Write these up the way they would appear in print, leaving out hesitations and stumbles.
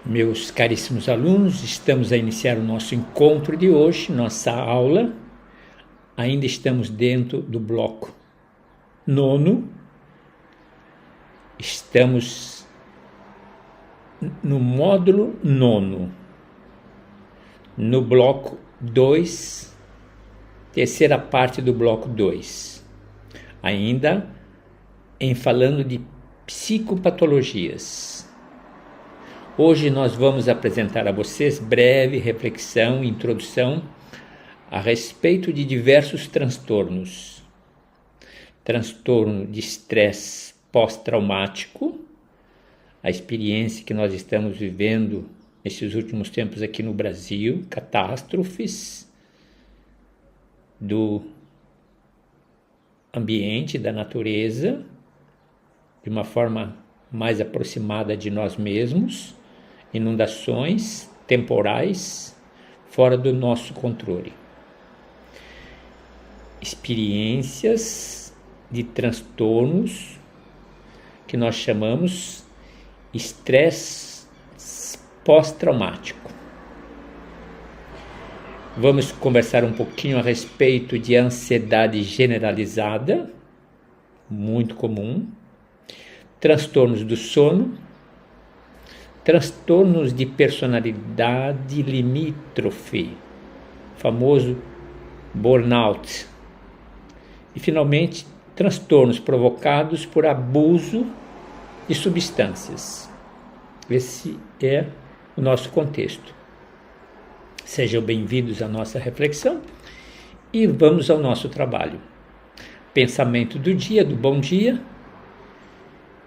Meus caríssimos alunos, estamos a iniciar o nosso encontro de hoje, nossa aula. Ainda estamos dentro do bloco 9. Estamos no módulo 9, no bloco 2, terceira parte do bloco 2. Ainda falando de psicopatologias. Hoje nós vamos apresentar a vocês breve reflexão e introdução a respeito de diversos transtornos. Transtorno de estresse pós-traumático, a experiência que nós estamos vivendo nesses últimos tempos aqui no Brasil, catástrofes do ambiente, da natureza, de uma forma mais aproximada de nós mesmos, inundações temporais fora do nosso controle. Experiências de transtornos que nós chamamos estresse pós-traumático. Vamos conversar um pouquinho a respeito de ansiedade generalizada, muito comum, transtornos do sono, transtornos de personalidade limítrofe, famoso burnout, e finalmente transtornos provocados por abuso de substâncias. Esse é o nosso contexto. Sejam bem-vindos à nossa reflexão e vamos ao nosso trabalho. Pensamento do dia, do bom dia,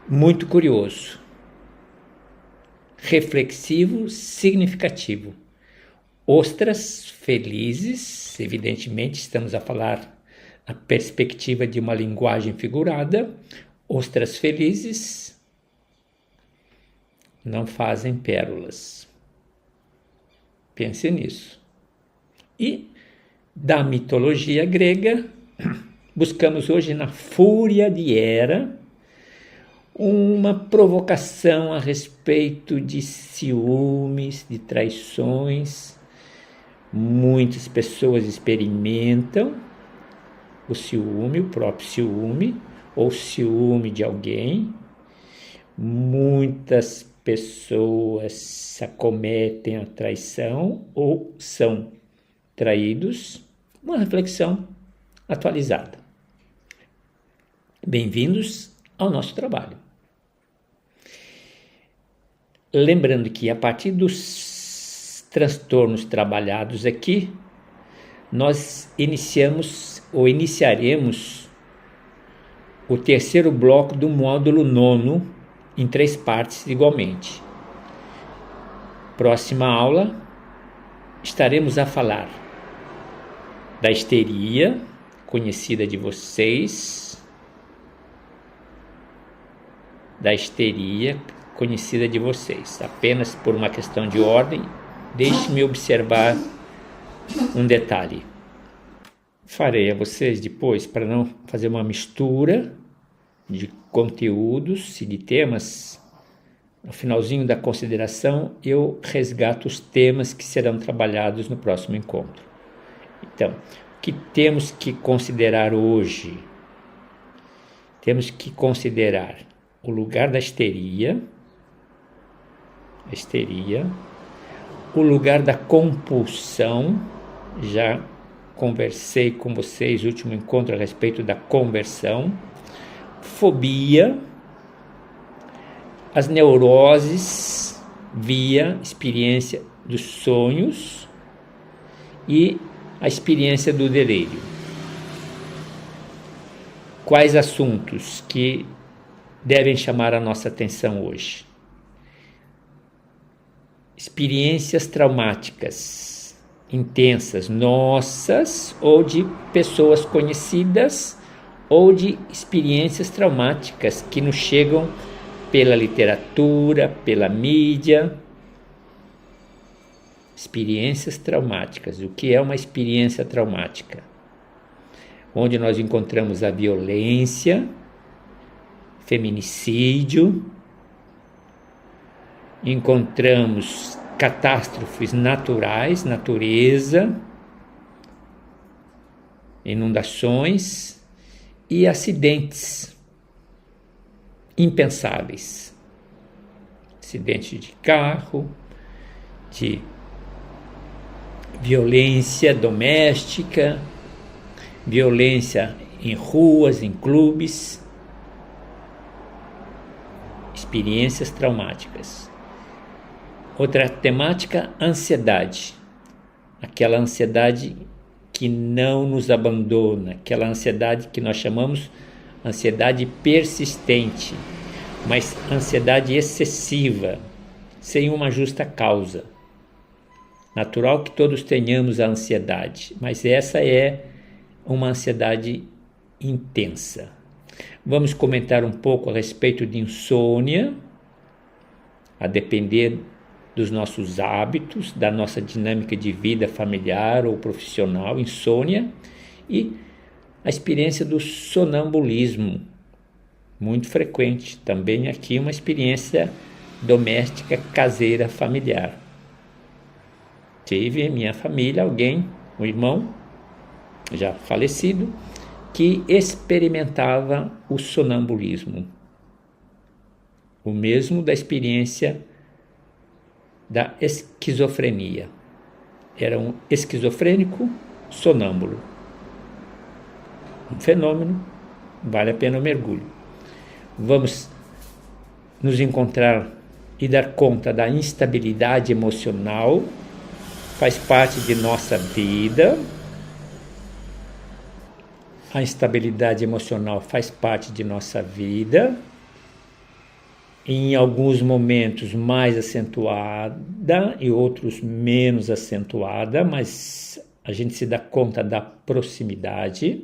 muito curioso, reflexivo, significativo. Ostras felizes, evidentemente estamos a falar na perspectiva de uma linguagem figurada. Ostras felizes não fazem pérolas. Pense nisso. E da mitologia grega, buscamos hoje na Fúria de Hera uma provocação a respeito de ciúmes, de traições. Muitas pessoas experimentam o ciúme, o próprio ciúme, ou ciúme de alguém. Muitas pessoas acometem a traição ou são traídos. Uma reflexão atualizada. Bem-vindos ao nosso trabalho. Lembrando que a partir dos transtornos trabalhados aqui, nós iniciaremos o terceiro bloco do módulo 9 em 3 partes igualmente. Próxima aula, estaremos a falar da histeria, conhecida de vocês, apenas por uma questão de ordem. Deixe-me observar um detalhe. Farei a vocês depois, para não fazer uma mistura de conteúdos e de temas, no finalzinho da consideração eu resgato os temas que serão trabalhados no próximo encontro. Então, o que temos que considerar hoje? Temos que considerar o lugar da histeria, o lugar da compulsão. Já conversei com vocês no último encontro a respeito da conversão, fobia, as neuroses via experiência dos sonhos e a experiência do delírio. Quais assuntos que devem chamar a nossa atenção hoje? Experiências traumáticas intensas, nossas ou de pessoas conhecidas, ou de experiências traumáticas que nos chegam pela literatura, pela mídia. Experiências traumáticas. O que é uma experiência traumática? Onde nós encontramos a violência, feminicídio, encontramos catástrofes naturais, natureza, inundações e acidentes impensáveis. Acidentes de carro, de violência doméstica, violência em ruas, em clubes, experiências traumáticas. Outra temática, ansiedade. Aquela ansiedade que não nos abandona, aquela ansiedade que nós chamamos ansiedade persistente, mas ansiedade excessiva, sem uma justa causa. Natural que todos tenhamos a ansiedade, mas essa é uma ansiedade intensa. Vamos comentar um pouco a respeito de insônia, a depender dos nossos hábitos, da nossa dinâmica de vida familiar ou profissional, insônia, e a experiência do sonambulismo, muito frequente, também aqui uma experiência doméstica, caseira, familiar. Tive em minha família alguém, um irmão, já falecido, que experimentava o sonambulismo, o mesmo da experiência da esquizofrenia. Era um esquizofrênico sonâmbulo. Um fenômeno, vale a pena o mergulho. Vamos nos encontrar e dar conta da instabilidade emocional, faz parte de nossa vida. A instabilidade emocional faz parte de nossa vida, em alguns momentos mais acentuada e outros menos acentuada, mas a gente se dá conta da proximidade.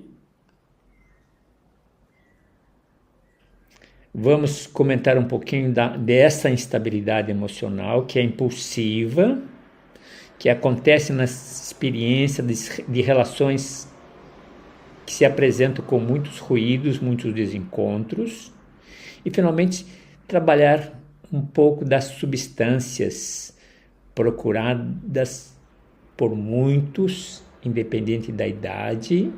Vamos comentar um pouquinho dessa instabilidade emocional, que é impulsiva, que acontece na experiência de relações que se apresentam com muitos ruídos, muitos desencontros. E, finalmente, trabalhar um pouco das substâncias procuradas por muitos, independente da idade,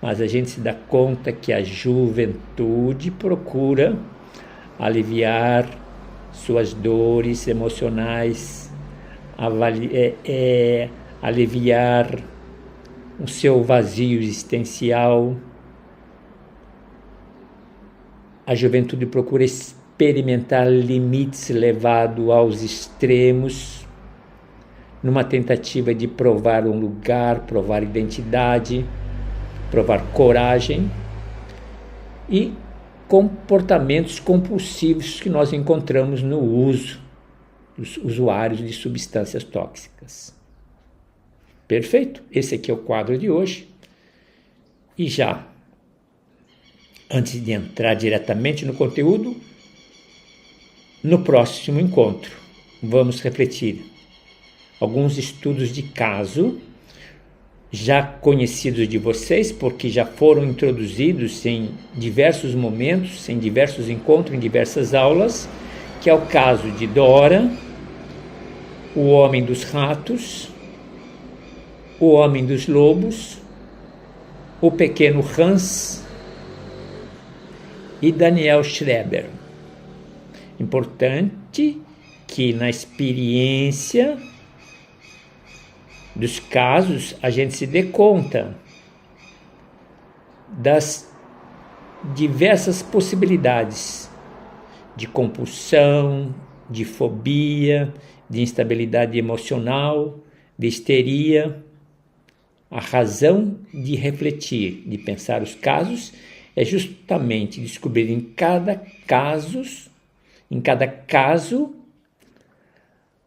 mas a gente se dá conta que a juventude procura aliviar suas dores emocionais, aliviar o seu vazio existencial. A juventude procura experimentar limites levados aos extremos, numa tentativa de provar um lugar, provar identidade, provar coragem e comportamentos compulsivos que nós encontramos no uso dos usuários de substâncias tóxicas. Perfeito? Esse aqui é o quadro de hoje. E já, antes de entrar diretamente no conteúdo, no próximo encontro, vamos refletir alguns estudos de caso já conhecidos de vocês, porque já foram introduzidos em diversos momentos, em diversos encontros, em diversas aulas, que é o caso de Dora, o homem dos ratos, o homem dos lobos, o pequeno Hans e Daniel Schreber. Importante que na experiência dos casos a gente se dê conta das diversas possibilidades de compulsão, de fobia, de instabilidade emocional, de histeria. A razão de refletir, de pensar os casos, é justamente descobrir em cada caso,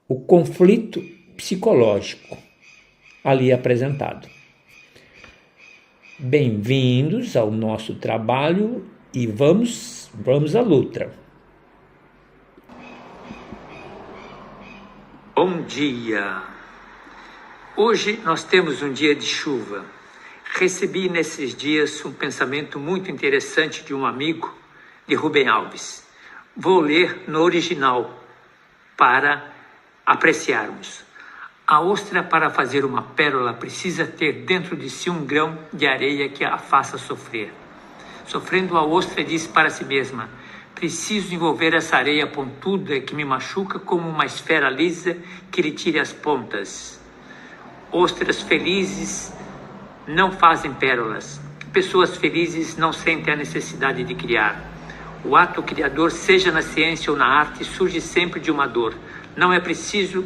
o conflito psicológico ali apresentado. Bem-vindos ao nosso trabalho e vamos à luta. Bom dia! Hoje nós temos um dia de chuva. Recebi nesses dias um pensamento muito interessante de um amigo, de Rubem Alves. Vou ler no original, para apreciarmos. A ostra, para fazer uma pérola, precisa ter dentro de si um grão de areia que a faça sofrer. Sofrendo, a ostra diz para si mesma: preciso envolver essa areia pontuda que me machuca como uma esfera lisa que lhe tire as pontas. Ostras felizes não fazem pérolas. Pessoas felizes não sentem a necessidade de criar. O ato criador, seja na ciência ou na arte, surge sempre de uma dor. Não é preciso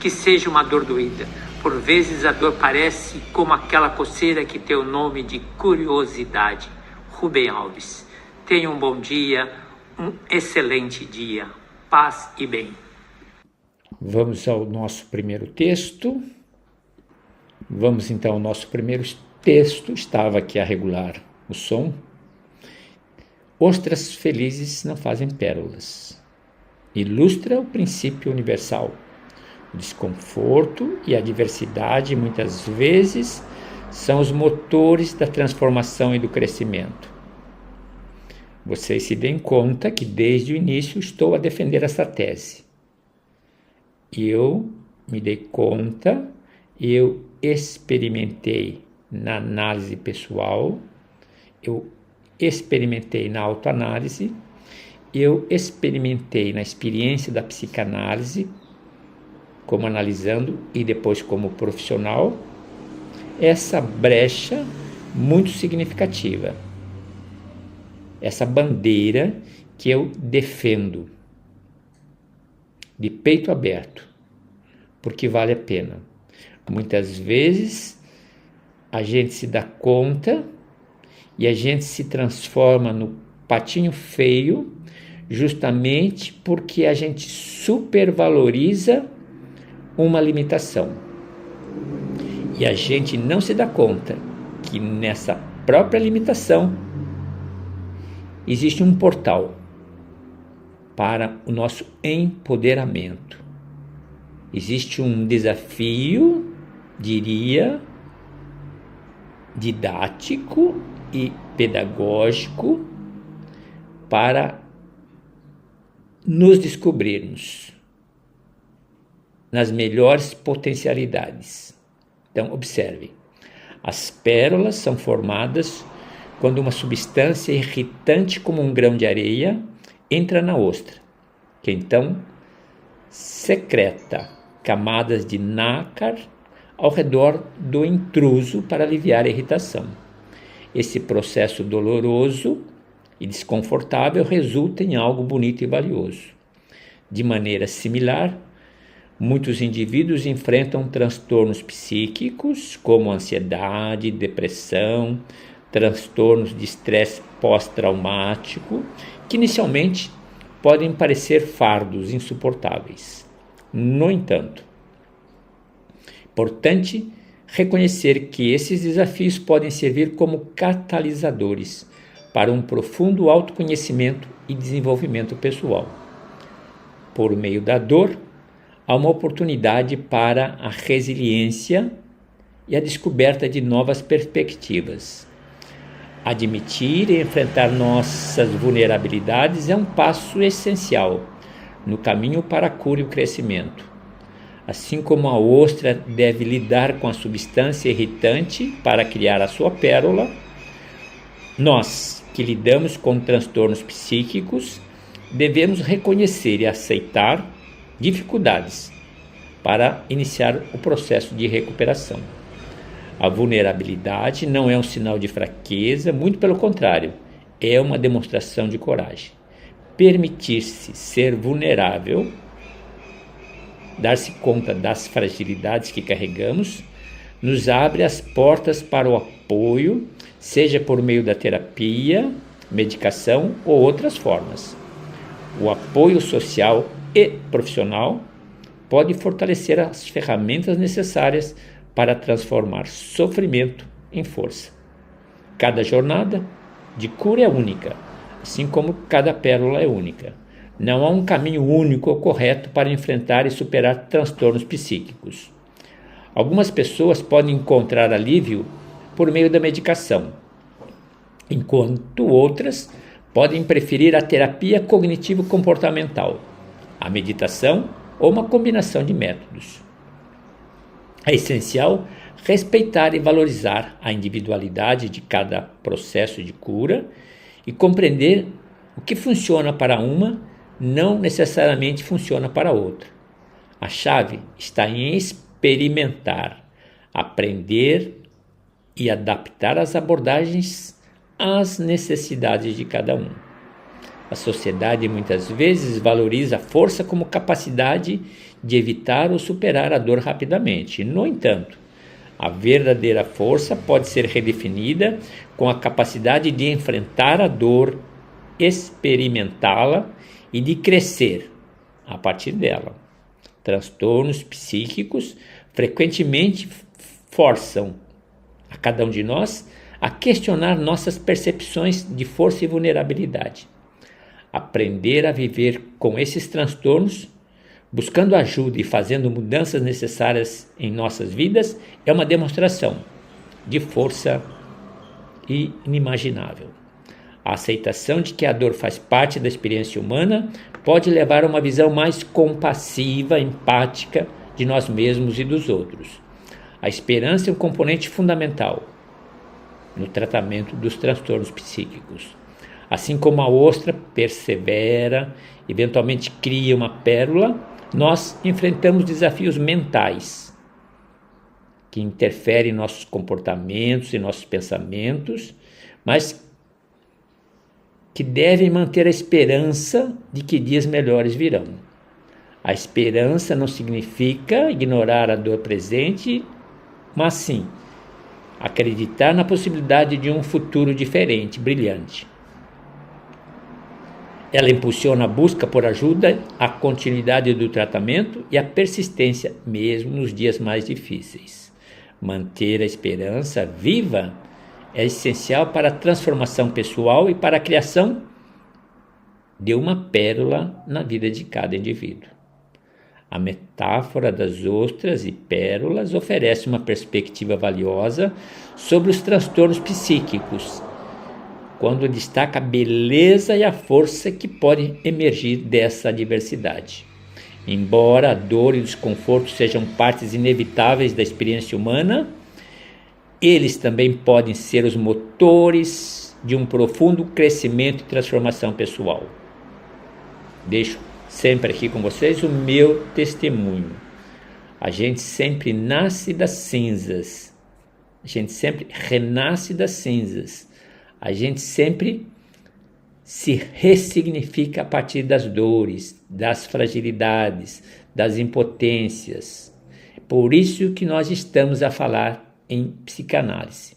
que seja uma dor doída. Por vezes a dor parece como aquela coceira que tem o nome de curiosidade. Rubem Alves. Tenha um bom dia, um excelente dia. Paz e bem. Vamos ao nosso primeiro texto. Vamos então ao nosso primeiro texto. Estava aqui a regular o som. Ostras felizes não fazem pérolas. Ilustra o princípio universal. O desconforto e a diversidade, muitas vezes, são os motores da transformação e do crescimento. Vocês se deem conta que desde o início estou a defender essa tese. Eu me dei conta, eu experimentei na análise pessoal, eu experimentei na autoanálise, eu experimentei na experiência da psicanálise, como analisando e depois como profissional, essa brecha muito significativa, essa bandeira que eu defendo de peito aberto, porque vale a pena. Muitas vezes a gente se dá conta e a gente se transforma no patinho feio justamente porque a gente supervaloriza uma limitação. E a gente não se dá conta que nessa própria limitação existe um portal para o nosso empoderamento. Existe um desafio, diria, didático e pedagógico para nos descobrirmos nas melhores potencialidades. Então, observe, as pérolas são formadas quando uma substância irritante como um grão de areia entra na ostra, que então secreta camadas de nácar ao redor do intruso para aliviar a irritação. Esse processo doloroso e desconfortável resulta em algo bonito e valioso. De maneira similar, muitos indivíduos enfrentam transtornos psíquicos, como ansiedade, depressão, transtornos de estresse pós-traumático, que inicialmente podem parecer fardos insuportáveis. No entanto, é importante reconhecer que esses desafios podem servir como catalisadores para um profundo autoconhecimento e desenvolvimento pessoal. Por meio da dor, há uma oportunidade para a resiliência e a descoberta de novas perspectivas. Admitir e enfrentar nossas vulnerabilidades é um passo essencial no caminho para a cura e o crescimento. Assim como a ostra deve lidar com a substância irritante para criar a sua pérola, nós, que lidamos com transtornos psíquicos, devemos reconhecer e aceitar dificuldades para iniciar o processo de recuperação. A vulnerabilidade não é um sinal de fraqueza, muito pelo contrário, é uma demonstração de coragem. Permitir-se ser vulnerável, dar-se conta das fragilidades que carregamos, nos abre as portas para o apoio, seja por meio da terapia, medicação ou outras formas. O apoio social e profissional pode fortalecer as ferramentas necessárias para transformar sofrimento em força. Cada jornada de cura é única, assim como cada pérola é única. Não há um caminho único ou correto para enfrentar e superar transtornos psíquicos. Algumas pessoas podem encontrar alívio por meio da medicação, enquanto outras podem preferir a terapia cognitivo-comportamental. a meditação ou uma combinação de métodos. É essencial respeitar e valorizar a individualidade de cada processo de cura e compreender o que funciona para uma não necessariamente funciona para outra. A chave está em experimentar, aprender e adaptar as abordagens às necessidades de cada um. A sociedade muitas vezes valoriza a força como capacidade de evitar ou superar a dor rapidamente. No entanto, a verdadeira força pode ser redefinida com a capacidade de enfrentar a dor, experimentá-la e de crescer a partir dela. Transtornos psíquicos frequentemente forçam a cada um de nós a questionar nossas percepções de força e vulnerabilidade. Aprender a viver com esses transtornos, buscando ajuda e fazendo mudanças necessárias em nossas vidas, é uma demonstração de força inimaginável. A aceitação de que a dor faz parte da experiência humana pode levar a uma visão mais compassiva, empática de nós mesmos e dos outros. A esperança é um componente fundamental no tratamento dos transtornos psíquicos. Assim como a ostra persevera, eventualmente cria uma pérola, nós enfrentamos desafios mentais que interferem em nossos comportamentos e nossos pensamentos, mas que devem manter a esperança de que dias melhores virão. A esperança não significa ignorar a dor presente, mas sim acreditar na possibilidade de um futuro diferente, brilhante. Ela impulsiona a busca por ajuda, a continuidade do tratamento e a persistência, mesmo nos dias mais difíceis. Manter a esperança viva é essencial para a transformação pessoal e para a criação de uma pérola na vida de cada indivíduo. A metáfora das ostras e pérolas oferece uma perspectiva valiosa sobre os transtornos psíquicos, quando destaca a beleza e a força que podem emergir dessa adversidade. Embora a dor e o desconforto sejam partes inevitáveis da experiência humana, eles também podem ser os motores de um profundo crescimento e transformação pessoal. Deixo sempre aqui com vocês o meu testemunho. A gente sempre nasce das cinzas. A gente sempre renasce das cinzas. A gente sempre se ressignifica a partir das dores, das fragilidades, das impotências. Por isso que nós estamos a falar em psicanálise.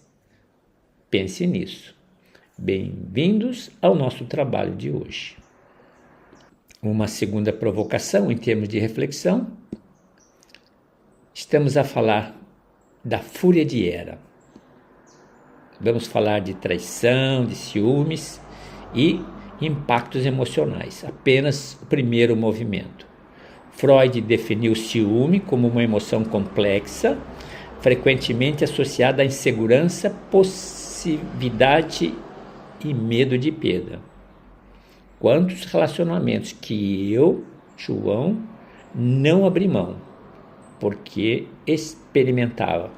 Pense nisso. Bem-vindos ao nosso trabalho de hoje. Uma segunda provocação em termos de reflexão. Estamos a falar da fúria de Hera. Vamos falar de traição, de ciúmes e impactos emocionais. Apenas o primeiro movimento. Freud definiu o ciúme como uma emoção complexa, frequentemente associada à insegurança, possessividade e medo de perda. Quantos relacionamentos que eu, João, não abri mão, porque experimentava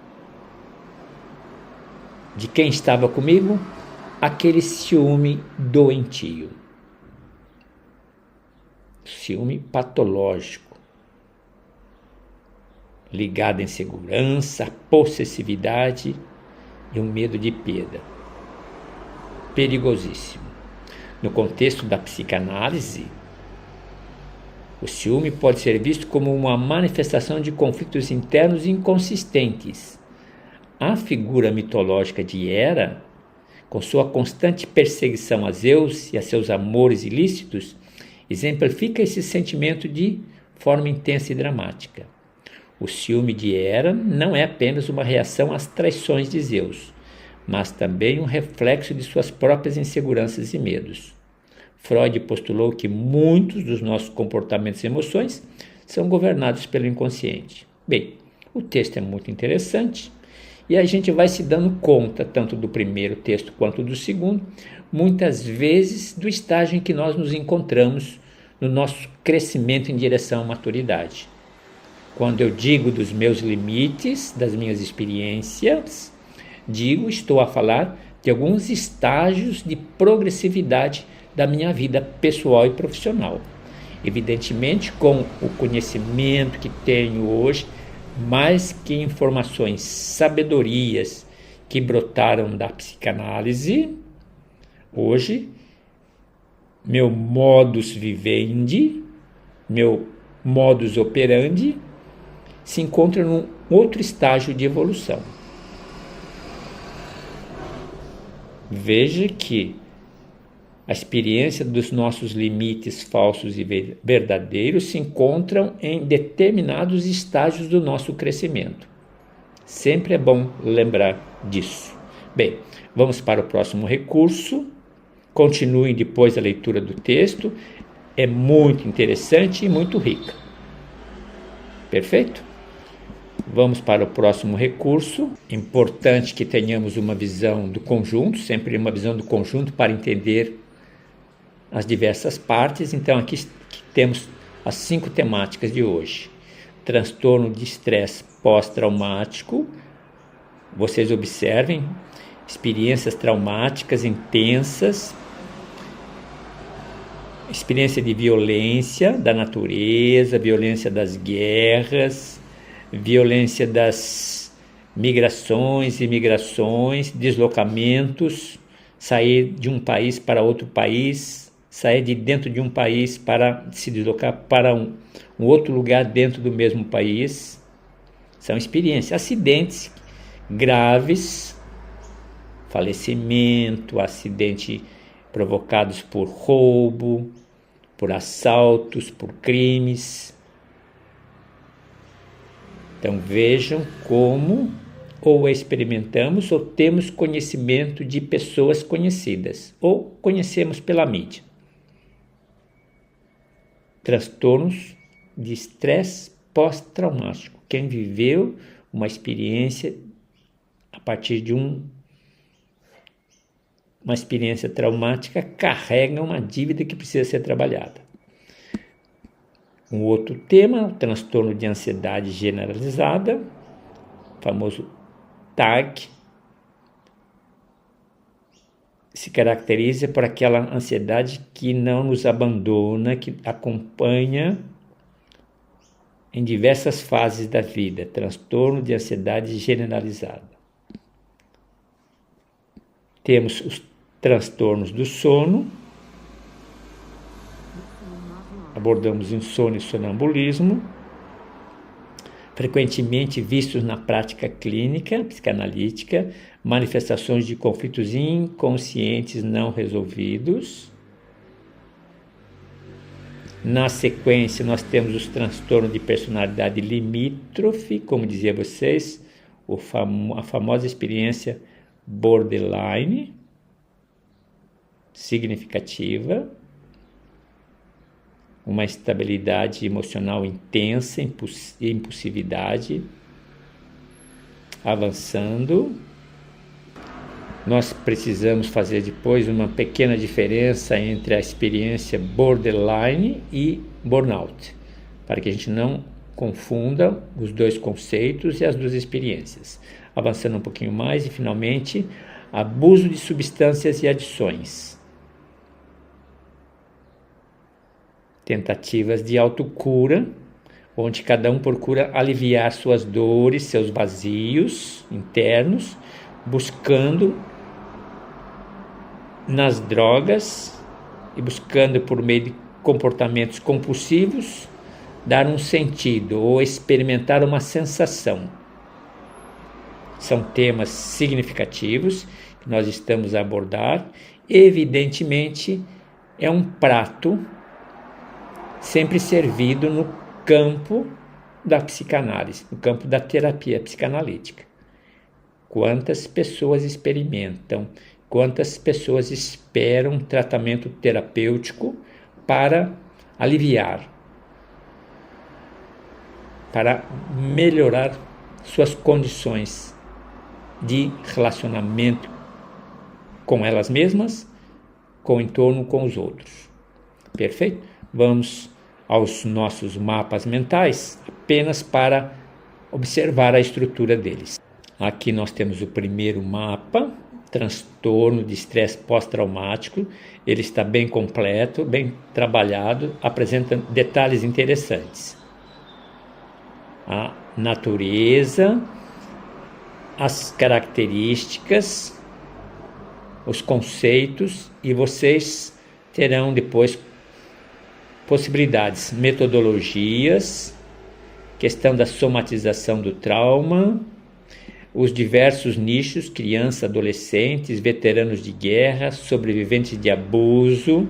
de quem estava comigo aquele ciúme doentio, ciúme patológico, ligado à insegurança, à possessividade e o medo de perda. Perigosíssimo. No contexto da psicanálise, o ciúme pode ser visto como uma manifestação de conflitos internos inconsistentes. A figura mitológica de Hera, com sua constante perseguição a Zeus e a seus amores ilícitos, exemplifica esse sentimento de forma intensa e dramática. O ciúme de Hera não é apenas uma reação às traições de Zeus, mas também um reflexo de suas próprias inseguranças e medos. Freud postulou que muitos dos nossos comportamentos e emoções são governados pelo inconsciente. Bem, o texto é muito interessante e a gente vai se dando conta, tanto do primeiro texto quanto do segundo, muitas vezes do estágio em que nós nos encontramos no nosso crescimento em direção à maturidade. Quando eu digo dos meus limites, das minhas experiências, estou a falar de alguns estágios de progressividade da minha vida pessoal e profissional. Evidentemente, com o conhecimento que tenho hoje, mais que informações, sabedorias que brotaram da psicanálise, hoje, meu modus vivendi, meu modus operandi, se encontra num outro estágio de evolução. Veja que a experiência dos nossos limites falsos e verdadeiros se encontram em determinados estágios do nosso crescimento. Sempre é bom lembrar disso. Bem, vamos para o próximo recurso. Continuem depois a leitura do texto. É muito interessante e muito rica. Perfeito? Vamos para o próximo recurso. Importante que tenhamos uma visão do conjunto, sempre uma visão do conjunto para entender as diversas partes. Então aqui temos as 5 temáticas de hoje. Transtorno de estresse pós-traumático. Vocês observem, experiências traumáticas intensas, experiência de violência da natureza, violência das guerras, violência das migrações, imigrações, deslocamentos, sair de um país para outro país, sair de dentro de um país para se deslocar para um outro lugar dentro do mesmo país. São experiências, acidentes graves, falecimento, acidente provocados por roubo, por assaltos, por crimes. Então vejam como ou experimentamos ou temos conhecimento de pessoas conhecidas ou conhecemos pela mídia. Transtornos de estresse pós-traumático. Quem viveu uma experiência a partir de uma experiência traumática carrega uma dívida que precisa ser trabalhada. Um outro tema, o transtorno de ansiedade generalizada, famoso TAG, se caracteriza por aquela ansiedade que não nos abandona, que acompanha em diversas fases da vida, transtorno de ansiedade generalizada. Temos os transtornos do sono, abordamos insônia e sonambulismo, frequentemente vistos na prática clínica, psicanalítica, manifestações de conflitos inconscientes não resolvidos. Na sequência, nós temos os transtornos de personalidade limítrofe, como dizia vocês, a famosa experiência borderline, significativa, uma estabilidade emocional intensa, impulsividade, avançando. Nós precisamos fazer depois uma pequena diferença entre a experiência borderline e burnout, para que a gente não confunda os dois conceitos e as duas experiências. Avançando um pouquinho mais e, finalmente, abuso de substâncias e adições. Tentativas de autocura, onde cada um procura aliviar suas dores, seus vazios internos, buscando nas drogas e buscando por meio de comportamentos compulsivos dar um sentido ou experimentar uma sensação. São temas significativos que nós estamos a abordar. Evidentemente, é um prato sempre servido no campo da psicanálise, no campo da terapia psicanalítica. Quantas pessoas experimentam, quantas pessoas esperam tratamento terapêutico para aliviar, para melhorar suas condições de relacionamento com elas mesmas, com o entorno, com os outros. Perfeito? vamos aos nossos mapas mentais apenas para observar a estrutura deles. Aqui nós temos o primeiro mapa, transtorno de estresse pós-traumático. Ele está bem completo, bem trabalhado, apresenta detalhes interessantes. A natureza, as características, os conceitos, e vocês terão depois possibilidades, metodologias, questão da somatização do trauma, os diversos nichos, crianças, adolescentes, veteranos de guerra, sobreviventes de abuso,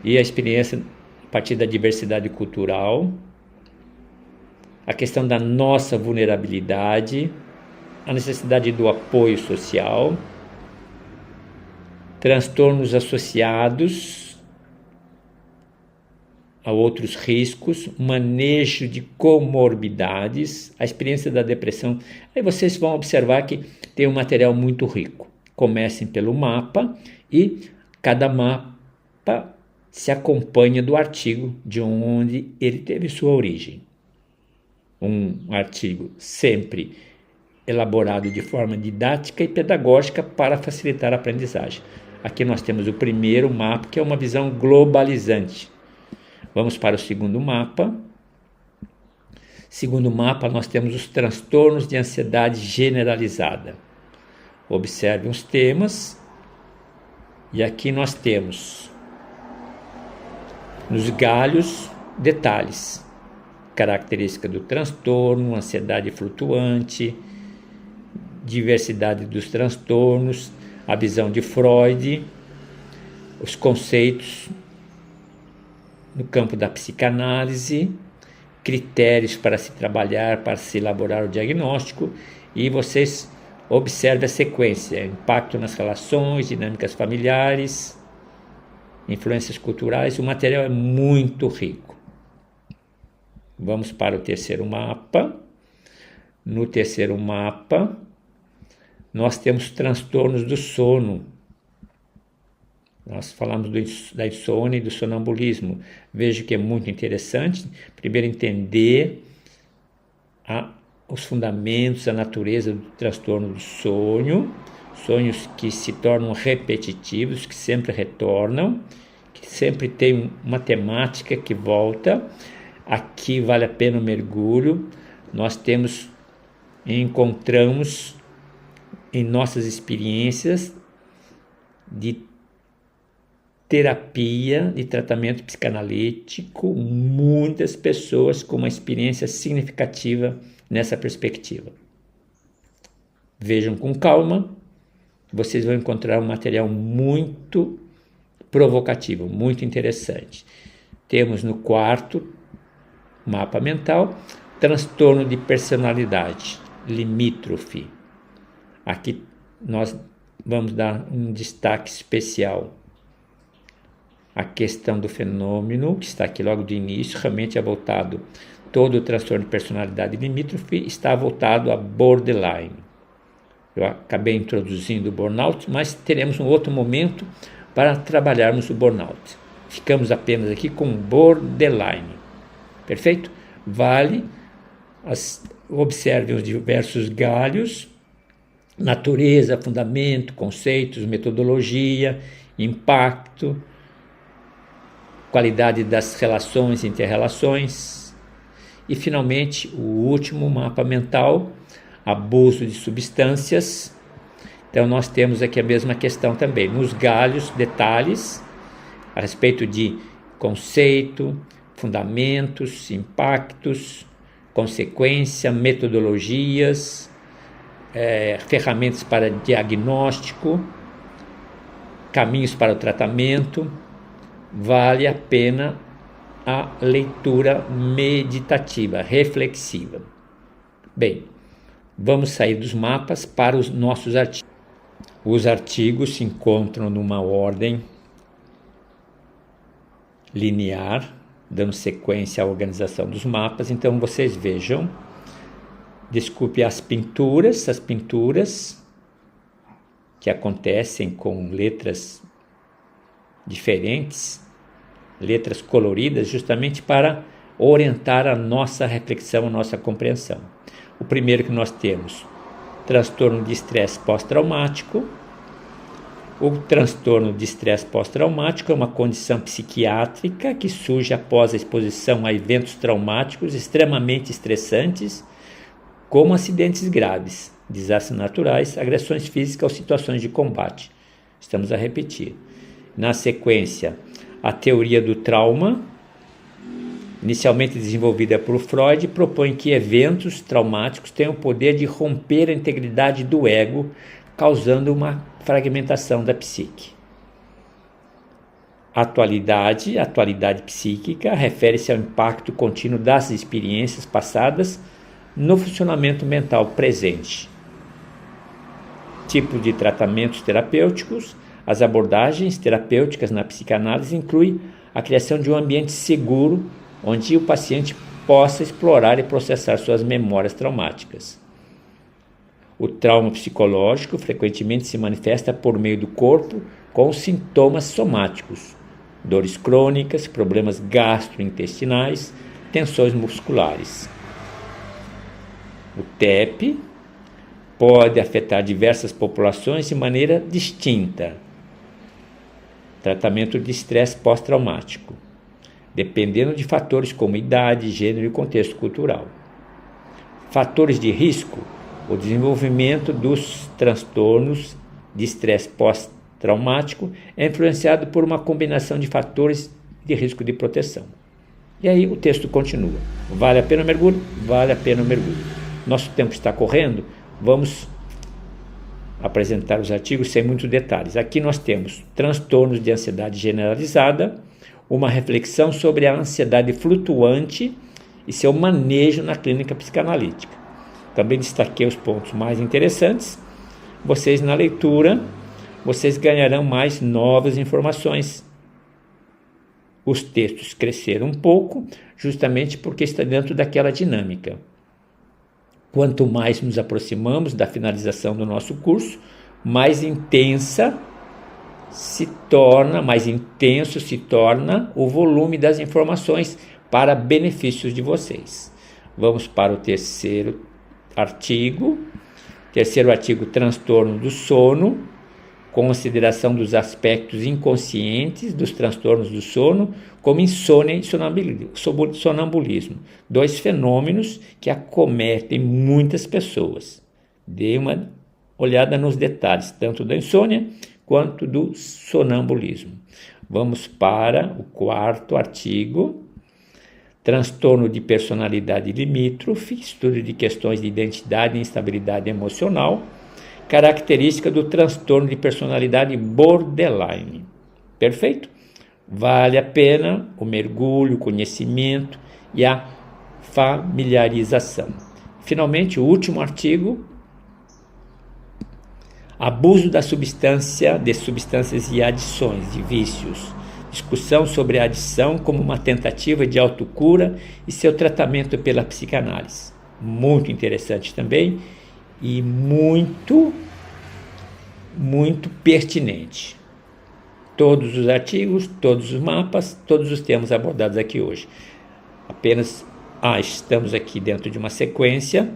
e a experiência a partir da diversidade cultural, a questão da nossa vulnerabilidade, a necessidade do apoio social, transtornos associados a outros riscos, manejo de comorbidades, a experiência da depressão. Aí vocês vão observar que tem um material muito rico. Comecem pelo mapa e cada mapa se acompanha do artigo de onde ele teve sua origem. Um artigo sempre elaborado de forma didática e pedagógica para facilitar a aprendizagem. Aqui nós temos o primeiro mapa, que é uma visão globalizante. Vamos para o segundo mapa. Segundo mapa, nós temos os transtornos de ansiedade generalizada. Observe os temas. E aqui nós temos, nos galhos, detalhes. Característica do transtorno, ansiedade flutuante, diversidade dos transtornos, a visão de Freud, os conceitos no campo da psicanálise, critérios para se trabalhar, para se elaborar o diagnóstico, e vocês observem a sequência, impacto nas relações, dinâmicas familiares, influências culturais. O material é muito rico. Vamos para o terceiro mapa. No terceiro mapa, nós temos transtornos do sono. Nós falamos da insônia e do sonambulismo. Vejo que é muito interessante, primeiro, entender os fundamentos, a natureza do transtorno do sonho, sonhos que se tornam repetitivos, que sempre retornam, que sempre tem uma temática que volta. Aqui vale a pena o mergulho. Nós encontramos em nossas experiências de terapia, de tratamento psicanalítico, muitas pessoas com uma experiência significativa nessa perspectiva. Vejam com calma, vocês vão encontrar um material muito provocativo, muito interessante. Temos no quarto mapa mental, transtorno de personalidade limítrofe. Aqui nós vamos dar um destaque especial a questão do fenômeno, que está aqui logo do início, realmente é voltado, todo o transtorno de personalidade limítrofe está voltado a borderline. Eu acabei introduzindo o burnout, mas teremos um outro momento para trabalharmos o burnout. Ficamos apenas aqui com borderline. Perfeito? Vale, observem os diversos galhos, natureza, fundamento, conceitos, metodologia, impacto, qualidade das relações e inter-relações. E, finalmente, o último mapa mental, abuso de substâncias. Então, nós temos aqui a mesma questão também. Nos galhos, detalhes a respeito de conceito, fundamentos, impactos, consequência, metodologias, ferramentas para diagnóstico, caminhos para o tratamento. Vale a pena a leitura meditativa, reflexiva. Bem, vamos sair dos mapas para os nossos artigos. Os artigos se encontram numa ordem linear, dando sequência à organização dos mapas. Então, vocês vejam, desculpe as pinturas que acontecem com letras diferentes, letras coloridas, justamente para orientar a nossa reflexão, a nossa compreensão. O primeiro que nós temos, transtorno de estresse pós-traumático. O transtorno de estresse pós-traumático é uma condição psiquiátrica que surge após a exposição a eventos traumáticos extremamente estressantes, como acidentes graves, desastres naturais, agressões físicas ou situações de combate. Estamos a repetir. Na sequência, a teoria do trauma, inicialmente desenvolvida por Freud, propõe que eventos traumáticos têm o poder de romper a integridade do ego, causando uma fragmentação da psique. A atualidade psíquica refere-se ao impacto contínuo das experiências passadas no funcionamento mental presente. Tipo de tratamentos terapêuticos. As abordagens terapêuticas na psicanálise incluem a criação de um ambiente seguro onde o paciente possa explorar e processar suas memórias traumáticas. O trauma psicológico frequentemente se manifesta por meio do corpo com sintomas somáticos, dores crônicas, problemas gastrointestinais, tensões musculares. O TEP pode afetar diversas populações de maneira distinta. Tratamento de estresse pós-traumático, dependendo de fatores como idade, gênero e contexto cultural. Fatores de risco. O desenvolvimento dos transtornos de estresse pós-traumático é influenciado por uma combinação de fatores de risco de proteção. E aí o texto continua. Vale a pena o mergulho? Vale a pena o mergulho. Nosso tempo está correndo, vamos apresentar os artigos sem muitos detalhes. Aqui nós temos transtornos de ansiedade generalizada, uma reflexão sobre a ansiedade flutuante e seu manejo na clínica psicanalítica. Também destaquei os pontos mais interessantes. Vocês na leitura, vocês ganharão mais novas informações. Os textos cresceram um pouco, justamente porque está dentro daquela dinâmica. Quanto mais nos aproximamos da finalização do nosso curso, mais intenso se torna o volume das informações para benefícios de vocês. Vamos para o terceiro artigo, transtorno do sono, consideração dos aspectos inconscientes dos transtornos do sono, como insônia e sonambulismo, 2 fenômenos que acometem muitas pessoas. Dê uma olhada nos detalhes, tanto da insônia quanto do sonambulismo. Vamos para o quarto artigo, transtorno de personalidade limítrofe, estudo de questões de identidade e instabilidade emocional, característica do transtorno de personalidade borderline. Perfeito? Vale a pena o mergulho, o conhecimento e a familiarização. Finalmente, o último artigo, abuso de substâncias e adições, de vícios. Discussão sobre a adição como uma tentativa de autocura e seu tratamento pela psicanálise. Muito interessante também e muito pertinente. Todos os artigos, todos os mapas, todos os temas abordados aqui hoje. Estamos aqui dentro de uma sequência,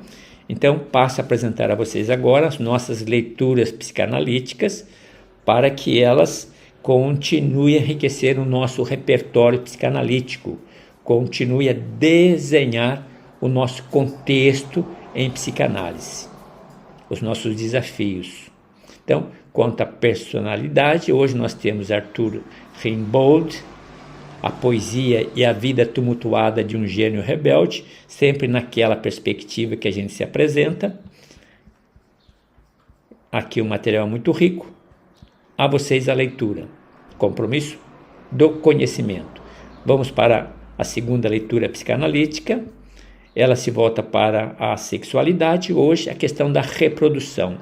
então passo a apresentar a vocês agora as nossas leituras psicanalíticas para que elas continue a enriquecer o nosso repertório psicanalítico, continue a desenhar o nosso contexto em psicanálise, os nossos desafios. Então, quanto à personalidade, hoje nós temos Arthur Rimbaud, a poesia e a vida tumultuada de um gênio rebelde, sempre naquela perspectiva que a gente se apresenta. Aqui um material muito rico. A vocês a leitura. Compromisso do conhecimento. Vamos para a segunda leitura psicanalítica. Ela se volta para a sexualidade. Hoje, a questão da reprodução.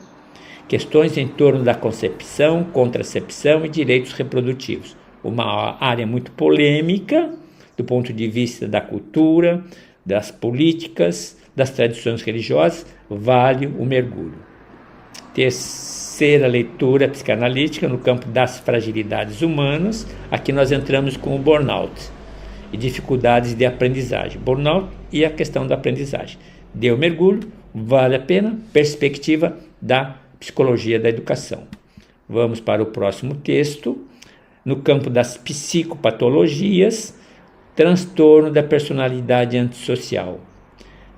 Questões em torno da concepção, contracepção e direitos reprodutivos. Uma área muito polêmica do ponto de vista da cultura, das políticas, das tradições religiosas. Vale o mergulho. Terceiro terceira leitura psicanalítica no campo das fragilidades humanas. Aqui nós entramos com o burnout e dificuldades de aprendizagem. Burnout e a questão da aprendizagem. Deu mergulho, vale a pena, perspectiva da psicologia da educação. Vamos para o próximo texto. No campo das psicopatologias, transtorno da personalidade antissocial,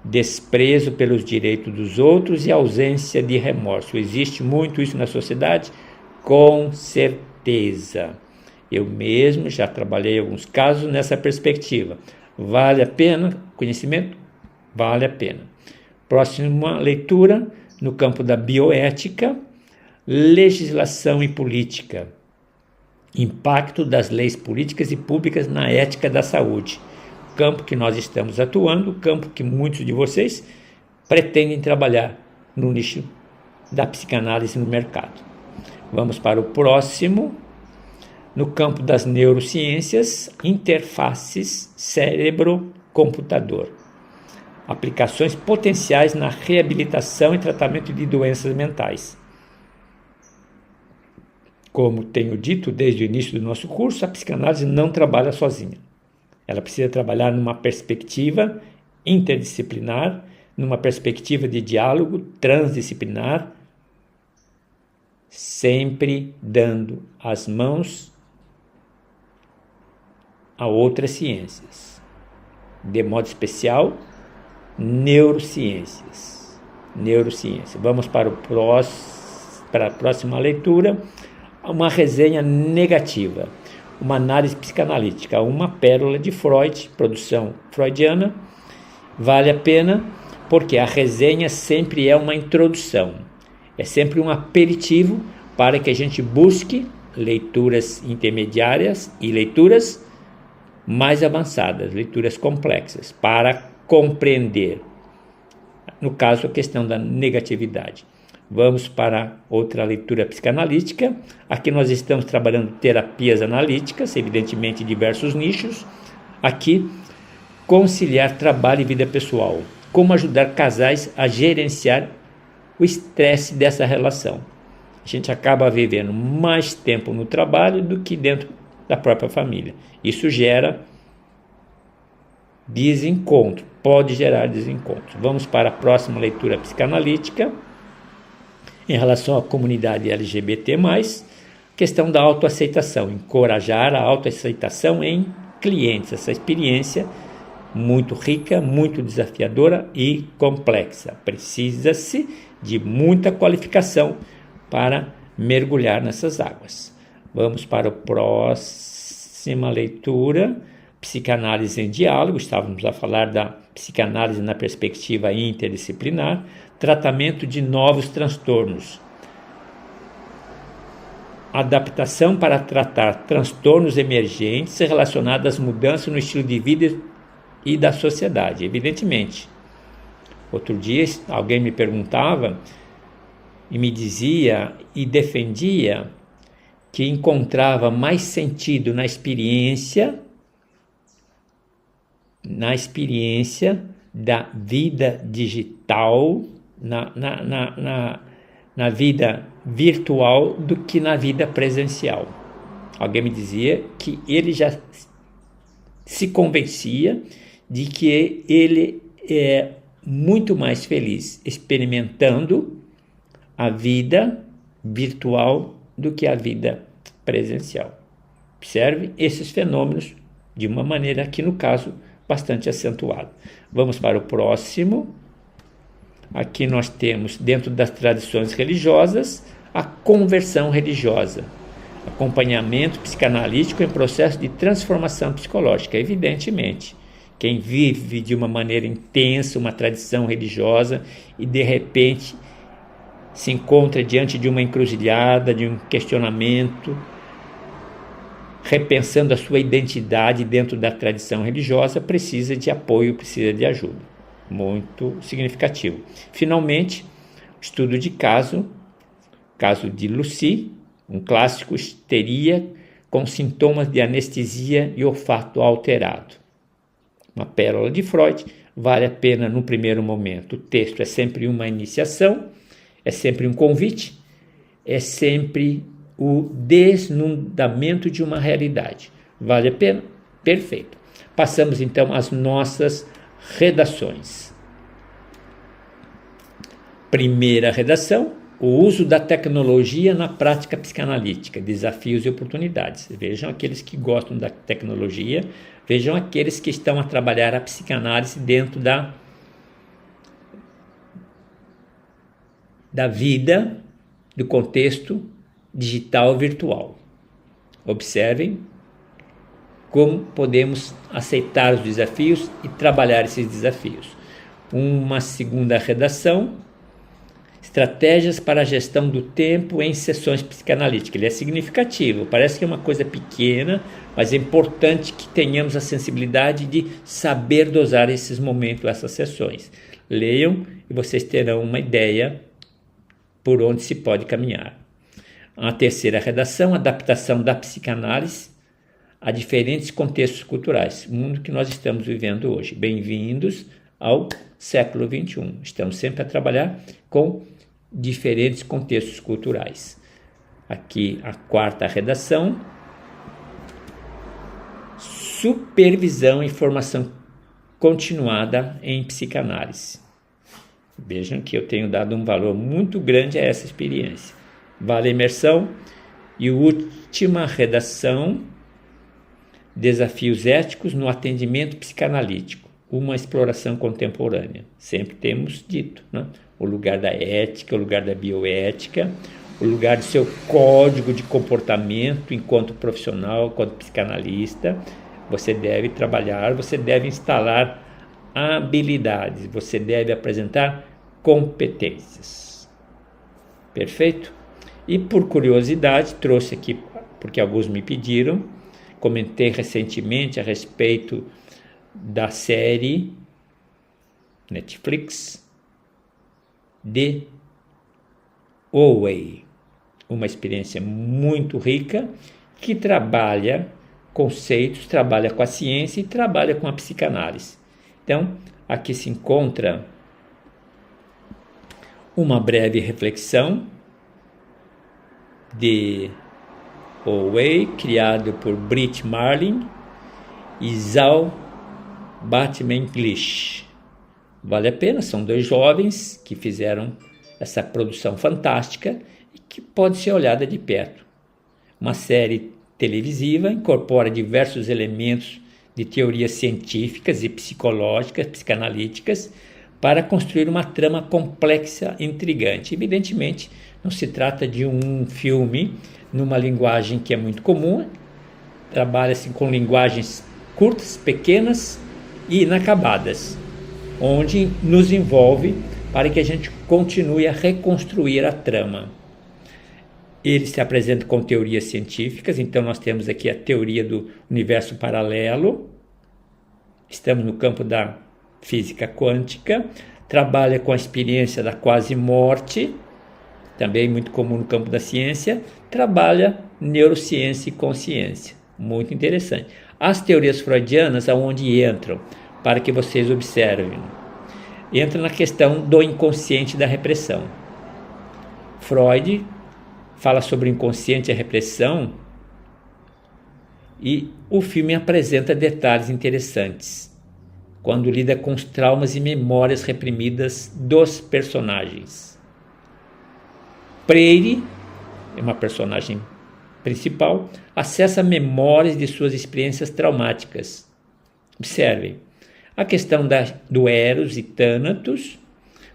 desprezo pelos direitos dos outros e ausência de remorso. Existe muito isso na sociedade? Com certeza. Eu mesmo já trabalhei alguns casos nessa perspectiva. Vale a pena conhecimento? Vale a pena. Próxima leitura, no campo da bioética, legislação e política. Impacto das leis políticas e públicas na ética da saúde. Campo que nós estamos atuando, campo que muitos de vocês pretendem trabalhar no nicho da psicanálise no mercado. Vamos para o próximo. No campo das neurociências, interfaces cérebro-computador. Aplicações potenciais na reabilitação e tratamento de doenças mentais. Como tenho dito desde o início do nosso curso, a psicanálise não trabalha sozinha. Ela precisa trabalhar numa perspectiva interdisciplinar, numa perspectiva de diálogo transdisciplinar, sempre dando as mãos a outras ciências. De modo especial, neurociências. Vamos para a próxima leitura. Uma resenha negativa, uma análise psicanalítica, uma pérola de Freud, produção freudiana. Vale a pena porque a resenha sempre é uma introdução, é sempre um aperitivo para que a gente busque leituras intermediárias e leituras mais avançadas, leituras complexas, para compreender, no caso, a questão da negatividade. Vamos para outra leitura psicanalítica. Aqui nós estamos trabalhando terapias analíticas, evidentemente diversos nichos. Aqui, conciliar trabalho e vida pessoal. Como ajudar casais a gerenciar o estresse dessa relação. A gente acaba vivendo mais tempo no trabalho do que dentro da própria família. Isso gera desencontro, pode gerar desencontro. Vamos para a próxima leitura psicanalítica. Em relação à comunidade LGBT+, questão da autoaceitação, encorajar a autoaceitação em clientes, essa experiência muito rica, muito desafiadora e complexa. Precisa-se de muita qualificação para mergulhar nessas águas. Vamos para a próxima leitura, psicanálise em diálogo. Estávamos a falar da psicanálise na perspectiva interdisciplinar, tratamento de novos transtornos. Adaptação para tratar transtornos emergentes relacionados às mudanças no estilo de vida e da sociedade, evidentemente. Outro dia alguém me perguntava e me dizia e defendia que encontrava mais sentido na experiência da vida digital, na vida virtual, do que na vida presencial. Alguém me dizia que ele já se convencia de que ele é muito mais feliz experimentando a vida virtual do que a vida presencial. Observe esses fenômenos de uma maneira, aqui no caso, bastante acentuada. Vamos para o próximo. Aqui nós temos, dentro das tradições religiosas, a conversão religiosa, acompanhamento psicanalítico em processo de transformação psicológica. Evidentemente, quem vive de uma maneira intensa uma tradição religiosa e de repente se encontra diante de uma encruzilhada, de um questionamento, repensando a sua identidade dentro da tradição religiosa, precisa de apoio, precisa de ajuda. Muito significativo. Finalmente, estudo de caso de Lucy, um clássico, histeria com sintomas de anestesia e olfato alterado. Uma pérola de Freud, vale a pena no primeiro momento. O texto é sempre uma iniciação, é sempre um convite, é sempre o desnudamento de uma realidade. Vale a pena? Perfeito. Passamos então às nossas redações. Primeira redação: o uso da tecnologia na prática psicanalítica, desafios e oportunidades. Vejam aqueles que gostam da tecnologia, vejam aqueles que estão a trabalhar a psicanálise dentro da vida, do contexto digital virtual. Observem como podemos aceitar os desafios e trabalhar esses desafios. Uma segunda redação: estratégias para a gestão do tempo em sessões psicanalíticas. Ele é significativo, parece que é uma coisa pequena, mas é importante que tenhamos a sensibilidade de saber dosar esses momentos, essas sessões. Leiam e vocês terão uma ideia por onde se pode caminhar. A terceira redação: adaptação da psicanálise a diferentes contextos culturais, o mundo que nós estamos vivendo hoje. Bem-vindos ao século XXI. Estamos sempre a trabalhar com diferentes contextos culturais. Aqui a quarta redação: supervisão e formação continuada em psicanálise. Vejam que eu tenho dado um valor muito grande a essa experiência. Vale a imersão. E última redação: desafios éticos no atendimento psicanalítico, uma exploração contemporânea. Sempre temos dito, né? O lugar da ética, o lugar da bioética, o lugar do seu código de comportamento enquanto profissional, enquanto psicanalista. Você deve trabalhar, você deve instalar habilidades, você deve apresentar competências. Perfeito? E por curiosidade, trouxe aqui, porque alguns me pediram, comentei recentemente a respeito da série Netflix The Way, uma experiência muito rica que trabalha conceitos, trabalha com a ciência e trabalha com a psicanálise. Então, aqui se encontra uma breve reflexão de Way, criado por Brit Marlin e Zal Batman-Glish. Vale a pena, são dois jovens que fizeram essa produção fantástica e que pode ser olhada de perto. Uma série televisiva incorpora diversos elementos de teorias científicas e psicológicas, psicanalíticas, para construir uma trama complexa e intrigante. Evidentemente, não se trata de um filme numa linguagem que é muito comum, trabalha-se com linguagens curtas, pequenas e inacabadas, onde nos envolve para que a gente continue a reconstruir a trama. Ele se apresenta com teorias científicas, então nós temos aqui a teoria do universo paralelo, estamos no campo da física quântica, trabalha com a experiência da quase-morte, também muito comum no campo da ciência, trabalha neurociência e consciência, muito interessante. As teorias freudianas, aonde entram, para que vocês observem, entra na questão do inconsciente e da repressão. Freud fala sobre o inconsciente e a repressão e o filme apresenta detalhes interessantes quando lida com os traumas e memórias reprimidas dos personagens. Freire, é uma personagem principal, acessa memórias de suas experiências traumáticas. Observem, a questão do Eros e Thanatos,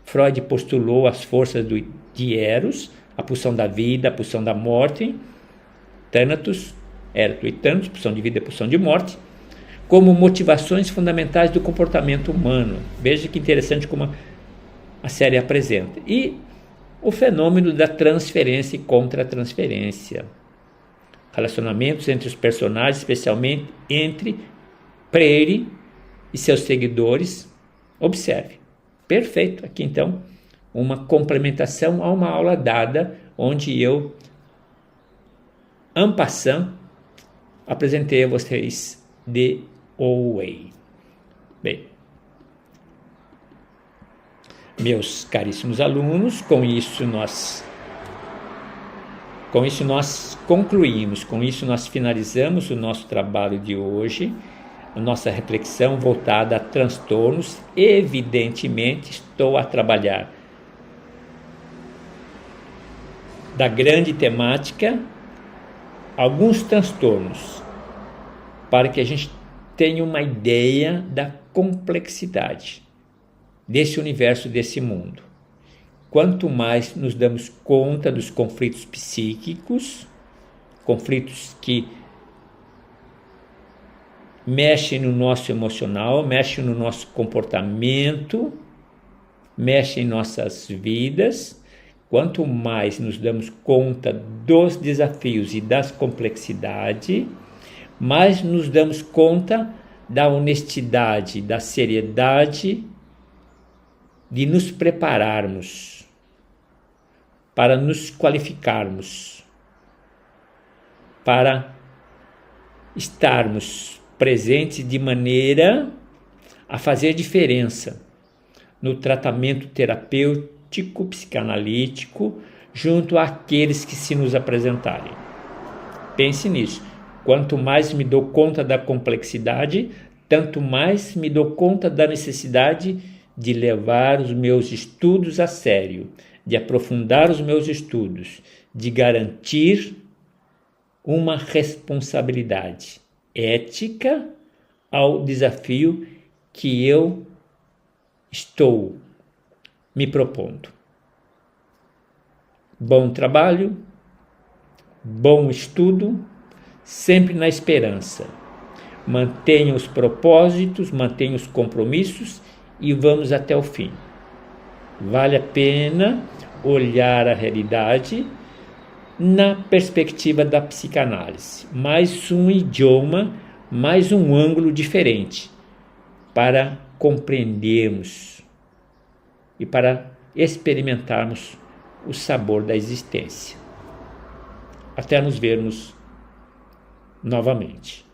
Freud postulou as forças de Eros, a pulsão da vida, a pulsão da morte, Thanatos, Eros e Thanatos, pulsão de vida e pulsão de morte, como motivações fundamentais do comportamento humano. Veja que interessante como a série apresenta. E o fenômeno da transferência e contra-transferência. Relacionamentos entre os personagens, especialmente entre Freire e seus seguidores. Observe. Perfeito. Aqui, então, uma complementação a uma aula dada, onde eu, en passant, apresentei a vocês The Way. Bem, meus caríssimos alunos, com isso nós Com isso nós concluímos, com isso nós finalizamos o nosso trabalho de hoje, a nossa reflexão voltada a transtornos. Evidentemente estou a trabalhar da grande temática alguns transtornos, para que a gente tenha uma ideia da complexidade desse universo, desse mundo. Quanto mais nos damos conta dos conflitos psíquicos, conflitos que mexem no nosso emocional, mexem no nosso comportamento, mexem em nossas vidas, quanto mais nos damos conta dos desafios e das complexidades, mais nos damos conta da honestidade, da seriedade, de nos prepararmos para nos qualificarmos, para estarmos presentes de maneira a fazer diferença no tratamento terapêutico, psicanalítico, junto àqueles que se nos apresentarem. Pense nisso. Quanto mais me dou conta da complexidade, tanto mais me dou conta da necessidade de levar os meus estudos a sério, de aprofundar os meus estudos, de garantir uma responsabilidade ética ao desafio que eu estou me propondo. Bom trabalho, bom estudo, sempre na esperança. Mantenha os propósitos, mantenha os compromissos e vamos até o fim. Vale a pena olhar a realidade na perspectiva da psicanálise. Mais um idioma, mais um ângulo diferente para compreendermos e para experimentarmos o sabor da existência. Até nos vermos novamente.